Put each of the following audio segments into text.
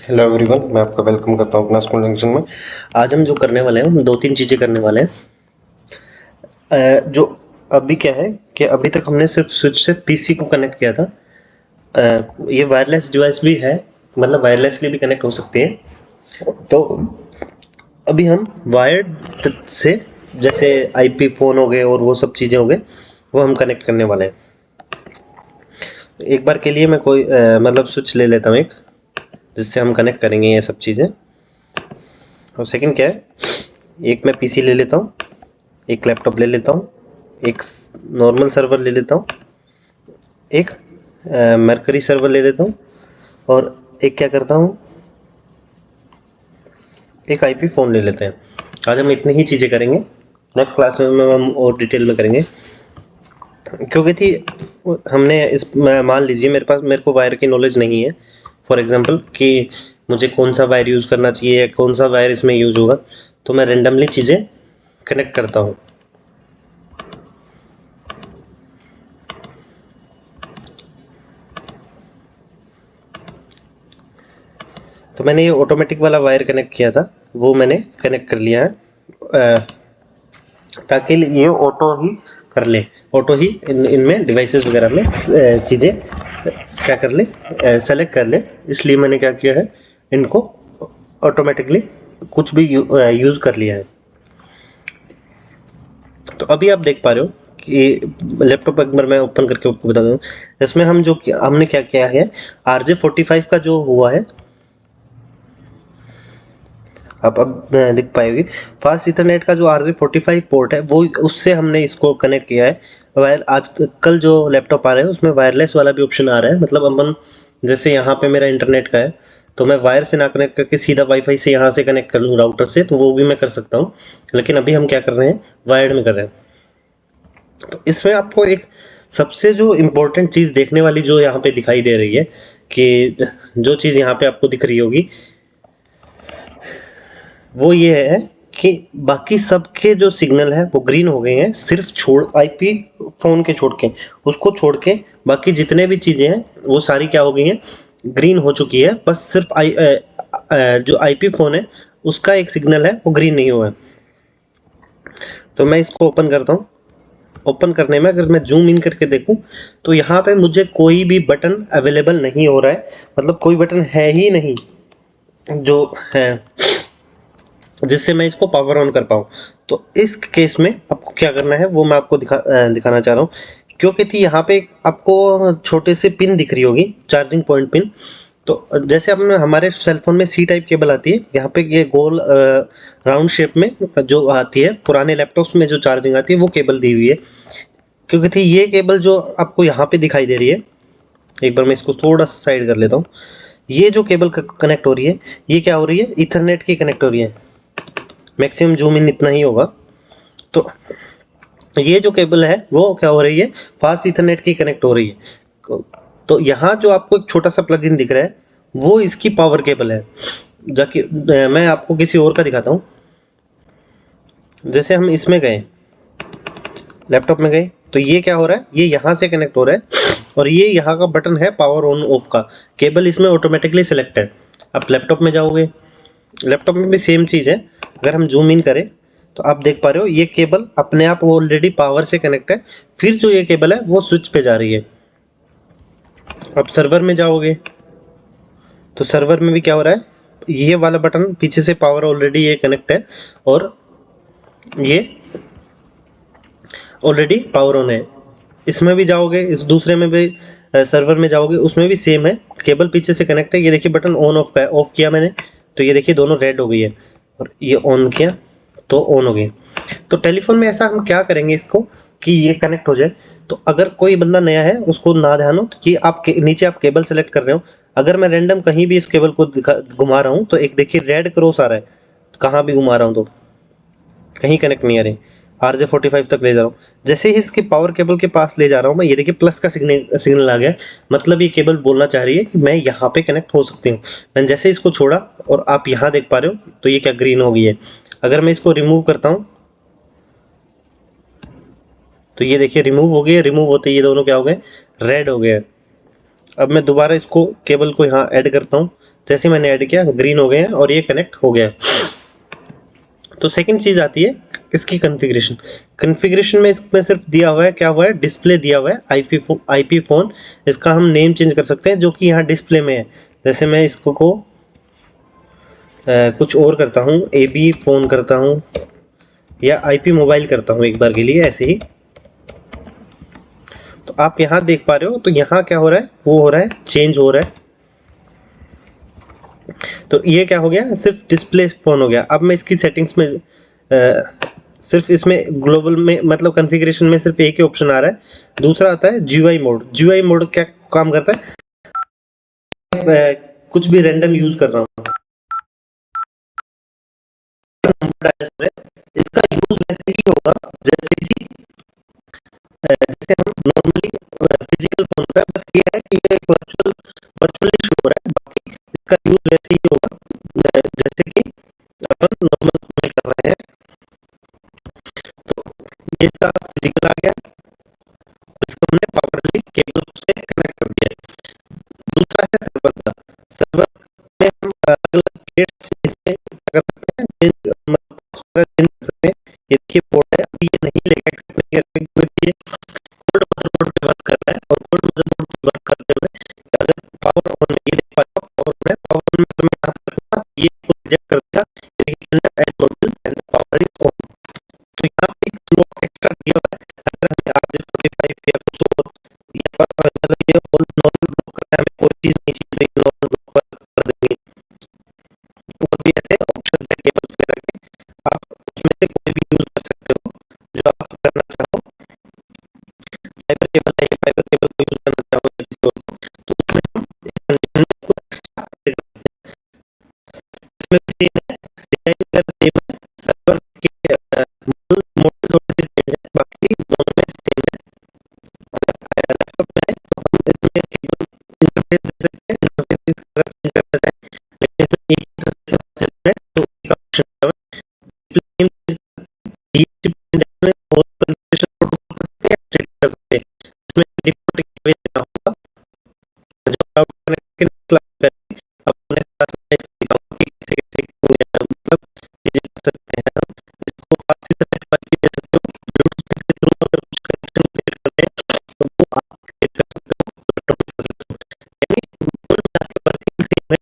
Hello everyone, मैं आपका welcome करता हूँ अपना स्कूल जंक्शन में। आज हम जो करने वाले हैं, हम दो तीन चीज़ें करने वाले हैं। जो अभी क्या है कि अभी तक हमने सिर्फ स्विच से पीसी को कनेक्ट किया था। ये वायरलेस डिवाइस भी है, मतलब वायरलेसली भी कनेक्ट हो सकती है। तो अभी हम वायर्ड से, जैसे आईपी फ़ोन हो गए और वो सब चीज़ें हो गए, वो हम कनेक्ट करने वाले हैं। एक बार के लिए मैं कोई मतलब स्विच ले लेता हूँ एक, जिससे हम कनेक्ट करेंगे ये सब चीज़ें। और सेकंड क्या है, एक मैं पीसी ले लेता हूँ, एक लैपटॉप ले लेता हूँ, एक नॉर्मल सर्वर ले लेता हूँ, एक मरकरी सर्वर ले लेता हूँ, और एक क्या करता हूँ, एक आईपी फ़ोन ले लेते हैं। आज हम इतनी ही चीज़ें करेंगे, नेक्स्ट क्लास में हम और डिटेल में करेंगे। क्योंकि थी हमने मान लीजिए मेरे को वायर की नॉलेज नहीं है, फॉर एग्जांपल कि मुझे कौन सा वायर यूज़ करना चाहिए या कौन सा वायर इसमें यूज़ होगा, तो मैं रेंडमली चीज़ें कनेक्ट करता हूँ। तो मैंने ये ऑटोमेटिक वाला वायर कनेक्ट किया था, वो मैंने कनेक्ट कर लिया है, ताकि ये ऑटो ही कर ले, ऑटो ही इनमें डिवाइसेस वगैरह में चीज़ें क्या कर ले, सेलेक्ट कर ले। इसलिए मैंने क्या किया है, इनको ऑटोमेटिकली कुछ भी यूज़ कर लिया है। तो अभी आप देख पा रहे हो कि लैपटॉप एक बार मैं ओपन करके आपको बता दूँ, इसमें हमने क्या किया है, RJ45 का जो हुआ है, आप अब दिख पाएगी, फास्ट इथरनेट का जो RJ45 पोर्ट है, वो उससे हमने इसको कनेक्ट किया है। वायर आज कल जो लैपटॉप आ रहे हैं उसमें वायरलेस वाला भी ऑप्शन आ रहा है, मतलब अपन जैसे यहाँ पे मेरा इंटरनेट का है, तो मैं वायर से ना कनेक्ट करके सीधा वाईफाई से यहाँ से कनेक्ट कर लूँ राउटर से, तो वो भी मैं कर सकता हूँ। लेकिन अभी हम क्या कर रहे हैं, वायर्ड में कर रहे हैं। तो इसमें आपको एक सबसे जो इम्पोर्टेंट चीज़ देखने वाली जो यहाँ पे दिखाई दे रही है, कि जो चीज़ यहाँ पे आपको दिख रही होगी, वो ये है कि बाकी सबके जो सिग्नल है वो ग्रीन हो गए हैं, सिर्फ छोड़ आईपी फ़ोन के छोड़ के, उसको छोड़ के बाकी जितने भी चीज़ें हैं वो सारी क्या हो गई हैं, ग्रीन हो चुकी है। बस सिर्फ जो आईपी फ़ोन है उसका एक सिग्नल है वो ग्रीन नहीं हुआ है। तो मैं इसको ओपन करता हूँ। ओपन करने में अगर मैं जूम इन करके देखूं, तो यहाँ पे मुझे कोई भी बटन अवेलेबल नहीं हो रहा है, मतलब कोई बटन है ही नहीं जो है जिससे मैं इसको पावर ऑन कर पाऊँ। तो इस केस में आपको क्या करना है वो मैं आपको दिखाना चाह रहा हूँ। क्योंकि थी यहाँ पे आपको छोटे से पिन दिख रही होगी, चार्जिंग पॉइंट पिन। तो जैसे अपने हमारे सेल फोन में सी टाइप केबल आती है, यहाँ पे ये गोल राउंड शेप में जो आती है, पुराने लैपटॉप्स में जो चार्जिंग आती है वो केबल दी हुई है। क्योंकि थी ये केबल जो आपको यहाँ पे दिखाई दे रही है, एक बार मैं इसको थोड़ा सा साइड कर लेता हूँ। ये जो केबल कनेक्ट हो रही है, ये क्या हो रही है, इथरनेट की कनेक्ट हो रही है। मैक्सिमम जूम इन इतना ही होगा। तो ये जो केबल है वो क्या हो रही है, फास्ट इथरनेट की कनेक्ट हो रही है। तो यहाँ जो आपको एक छोटा सा प्लग इन दिख रहा है, वो इसकी पावर केबल है। जाके मैं आपको किसी और का दिखाता हूँ। जैसे हम इसमें गए, लैपटॉप में गए, तो ये क्या हो रहा है, ये यहाँ से कनेक्ट हो रहा है, और ये यहाँ का बटन है पावर ऑन ऑफ का। केबल इसमें ऑटोमेटिकली सिलेक्ट है। आप लैपटॉप में जाओगे, लैपटॉप में भी सेम चीज़ है। अगर हम जूम इन करें तो आप देख पा रहे हो ये केबल अपने आप ऑलरेडी पावर से कनेक्ट है। फिर जो ये केबल है वो स्विच पे जा रही है। अब सर्वर में जाओगे तो सर्वर में भी क्या हो रहा है, ये वाला बटन पीछे से पावर ऑलरेडी ये कनेक्ट है, और ये ऑलरेडी पावर ऑन है। इसमें भी जाओगे, इस दूसरे में भी सर्वर में जाओगे, उसमें भी सेम है, केबल पीछे से कनेक्ट है। ये देखिए बटन ऑन ऑफ का है, ऑफ किया मैंने तो ये देखिए दोनों रेड हो गई है, और ये ऑन किया तो ऑन हो गई। तो टेलीफोन में ऐसा हम क्या करेंगे इसको कि ये कनेक्ट हो जाए। तो अगर कोई बंदा नया है उसको ना ध्यान हो कि नीचे आप केबल सेलेक्ट कर रहे हो, अगर मैं रैंडम कहीं भी इस केबल को घुमा रहा हूँ तो एक देखिए रेड क्रॉस आ रहा है, कहाँ भी घुमा रहा हूँ तो कहीं कनेक्ट नहीं आ रही। RJ45 तक ले जा रहा हूँ, जैसे ही इसके पावर केबल के पास ले जा रहा हूँ मैं, ये देखिए प्लस का सिग्नल आ गया। मतलब ये केबल बोलना चाह रही है कि मैं यहाँ पे कनेक्ट हो सकती हूँ। मैंने जैसे इसको छोड़ा और आप यहाँ देख पा रहे हो, तो ये क्या ग्रीन हो गई है। अगर मैं इसको रिमूव करता हूँ तो ये देखिए रिमूव हो गई है, रिमूव होते ये दोनों क्या हो गए, रेड हो गए। अब मैं दोबारा इसको केबल को यहाँ ऐड करता हूँ। जैसे मैंने ऐड किया ग्रीन हो गए हैं और ये कनेक्ट हो गया है। तो सेकंड चीज आती है इसकी कॉन्फ़िगरेशन। कॉन्फ़िगरेशन में इसमें सिर्फ दिया हुआ है, क्या हुआ है, डिस्प्ले दिया हुआ है आईपी फोन। इसका हम नेम चेंज कर सकते हैं जो कि यहाँ डिस्प्ले में है। जैसे मैं इसको कुछ और करता हूँ, एबी फोन करता हूँ या आईपी मोबाइल करता हूँ एक बार के लिए ऐसे ही। तो आप यहाँ देख पा रहे हो, तो यहाँ क्या हो रहा है, वो हो रहा है चेंज हो रहा है। तो ये क्या हो गया, सिर्फ डिस्प्ले फोन हो गया। अब मैं इसकी सेटिंग्स में सिर्फ इसमें ग्लोबल में मतलब कॉन्फ़िगरेशन में सिर्फ एक ही ऑप्शन आ रहा है। दूसरा आता है जीयूआई मोड। जीयूआई मोड क्या काम करता है, कुछ भी रैंडम यूज कर रहा हूँ, इसका यूज वैसे ही होगा जैसे कि जैसे हम नॉर्मली फिजिकल फोन होता है। बस ये है कि ये एक वर्चुअली शो हो रहा है। बाकी इसका यूज वैसे ही होगा जैसे कि अपन नॉर्मल में कर रहे हैं। तो ये इसका फिजिकल आ गया, इसको हमने पावरली केबल से कनेक्ट कर दिया है। दूसरा है सर्वर का। सर्वर में हम अलग गेट्स इसमें क्या कर सकते हैं, चेंज कर सकते हैं। ये देखिए पोर्ट है, अभी ये नहीं लेगा, एक्सेप्ट नहीं करेगा क्योंकि ये कोल्ड मदरबोर्ड पे वर्क कर रहा है। और कोल्ड मदरबोर्ड पे वर्क करते हुए अगर पावर ऑन में, ये देख पा रहे हो पावर ऑन है, पावर ऑन में अगर मैं यहाँ पर रखूंगा ये इसको रिजेक्ट कर देगा। देखिए add module and power is on. तो यहाँ पे एक स्लॉट एक्स्ट्रा दिया हुआ है। अगर हमें RJ45 या कुछ और यहाँ पर मतलब ये होल नॉर्मल ब्लॉक करना है, हमें कोई चीज नहीं चाहिए, लेकिन नॉर्मल ब्लॉक कर देंगे। और भी ऐसे ऑप्शन है केबल्स वगैरह के, आप उसमें से कोई भी यूज कर सकते हो जो आप करना चाहो। फाइबर केबल है, ये फाइबर केबल को यूज करना चाहो या किसी और को, तो उसमें हम इस कंडीशन में इसको एक्स्ट्रा कर सकते हैं। इसमें सेम है, डिजाइन अगर सेम है, सर्वर के मॉडल मॉडल थोड़े से चेंज है, बाकी दोनों में सेम है। अगर लैपटॉप में है तो हम इसमें केबल इंटरफेस दे सकते हैं, इंटरफेस अगर चेंज करना चाहें, लेकिन इसमें एक इंटरफेस है तो एक ऑप्शन है डिस्प्ले में बहुत कॉन्फ़िगरेशन प्रोटोकॉल कर सकते हैं, स्ट्रिक्ट कर सकते हैं। इसमें डिफ़ॉल्ट वे देना होगा जो क्लाउड कनेक्ट के क्लाउड करें। अपने साथ में इसको दिखाऊंगा कि कैसे मतलब चीजें कर सकते हैं हम। इसको फास्ट इंटरनेट पर भी दे सकते हो, ब्लूटूथ के थ्रू अगर कुछ कनेक्शन क्रिएट करते हैं तो वो आप क्रिएट कर सकते हो, लैपटॉप में कर सकते हो। यानी कुल मिला के वर्किंग सेम है।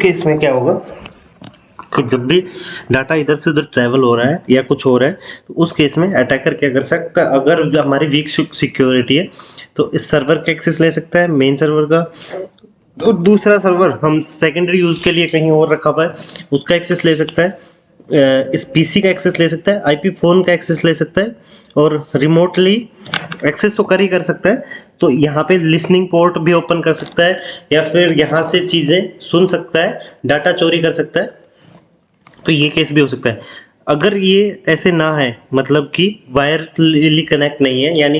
केस में क्या होगा कि जब भी डाटा इधर से उधर ट्रैवल हो रहा है या कुछ हो रहा है, तो उस केस में अटैकर क्या कर सकता है, अगर जो हमारी वीक सिक्योरिटी है तो इस सर्वर का एक्सेस ले सकता है, मेन सर्वर का, और दूसरा सर्वर हम सेकेंडरी यूज के लिए कहीं और रखा हुआ है उसका एक्सेस ले सकता है, इस पीसी का एक्सेस ले सकता है, आईपी फोन का एक्सेस ले सकता है, और रिमोटली एक्सेस तो कर सकता है। तो यहाँ पे लिसनिंग पोर्ट भी ओपन कर सकता है, या फिर यहाँ से चीजें सुन सकता है, डाटा चोरी कर सकता है। तो ये केस भी हो सकता है। अगर ये ऐसे ना है, मतलब कि वायरली कनेक्ट नहीं है, यानी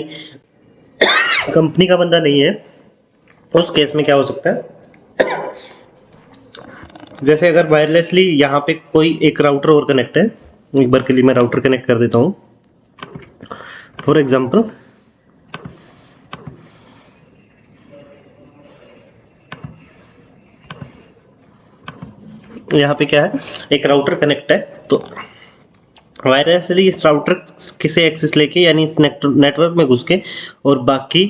कंपनी का बंदा नहीं है, उस केस में क्या हो सकता है, जैसे अगर वायरलेसली यहाँ पे कोई एक राउटर और कनेक्ट है, एक बार के लिए मैं राउटर कनेक्ट कर देता हूँ। फॉर एग्जांपल यहाँ पे क्या है, एक राउटर कनेक्ट है, तो वायरलेसली इस राउटर से एक्सेस लेके, यानी इस नेटवर्क में घुस के और बाकी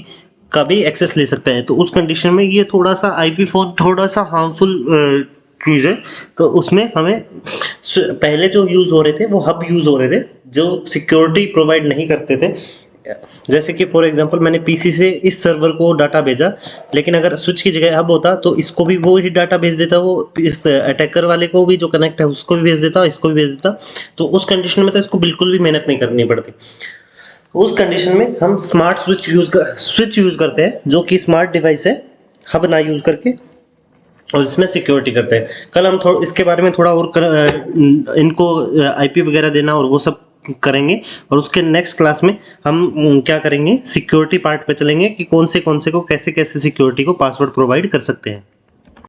का भी एक्सेस ले सकता है। तो उस कंडीशन में ये थोड़ा सा आईपी फोन थोड़ा सा हार्मफुल चीज है। तो उसमें हमें पहले जो यूज हो रहे थे वो हब यूज हो रहे थे जो सिक्योरिटी प्रोवाइड नहीं करते थे। जैसे कि फॉर एग्जांपल मैंने पीसी से इस सर्वर को डाटा भेजा, लेकिन अगर स्विच की जगह हब होता तो इसको भी वो ही डाटा भेज देता, वो इस अटैकर वाले को भी जो कनेक्ट है उसको भी भेज देता, इसको भी भेज देता। तो उस कंडीशन में तो इसको बिल्कुल भी मेहनत नहीं करनी पड़ती। उस कंडीशन में हम स्मार्ट स्विच यूज करते हैं, जो कि स्मार्ट डिवाइस है, हब ना यूज करके, और इसमें सिक्योरिटी करते हैं। कल हम इसके बारे में थोड़ा और इनको आईपी वगैरह देना और वो सब करेंगे, और उसके नेक्स्ट क्लास में हम क्या करेंगे, सिक्योरिटी पार्ट पे चलेंगे कि कौन से को कैसे कैसे सिक्योरिटी को पासवर्ड प्रोवाइड कर सकते हैं।